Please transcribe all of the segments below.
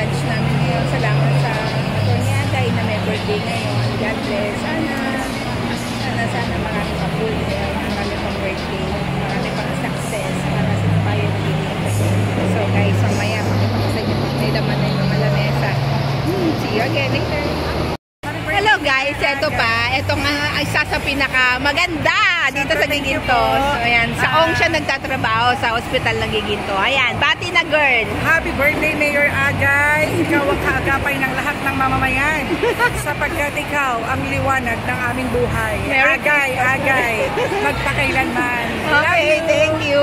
lunch namin ngayon. Salamat sa Atty. Na may birthday ngayon. God bless. Sana marami pang birthday, marami pang birthday, marami pang success para sa tayo nagiging. So guys, mamaya makita ko sa inyo may laman na yung mga lamesa. See you again later. Hello guys, ito nga isa sa pinaka maganda dito sa Giginto. So ayan, sa Ong siya nagtatrabaho sa ospital ng Giginto. Ayan, bati na girl. Happy birthday Mayor Agay. Ikaw ang kaagapay ng lahat ng mamamayan. Sapagkat ikaw ang liwanag ng aming buhay. Agay, magpakailanman. Okay, thank you.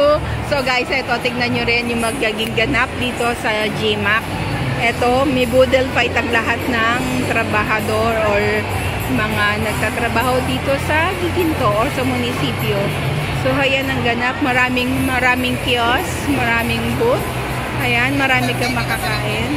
So guys, ito tignan nyo rin yung magiging ganap dito sa GMAC. Ito, may budel fight ang lahat ng trabahador or mga nagtatrabaho dito sa Giginto or sa munisipyo. So, ayan ang ganap. Maraming kiosk, maraming booth. Ayan, marami kang makakain.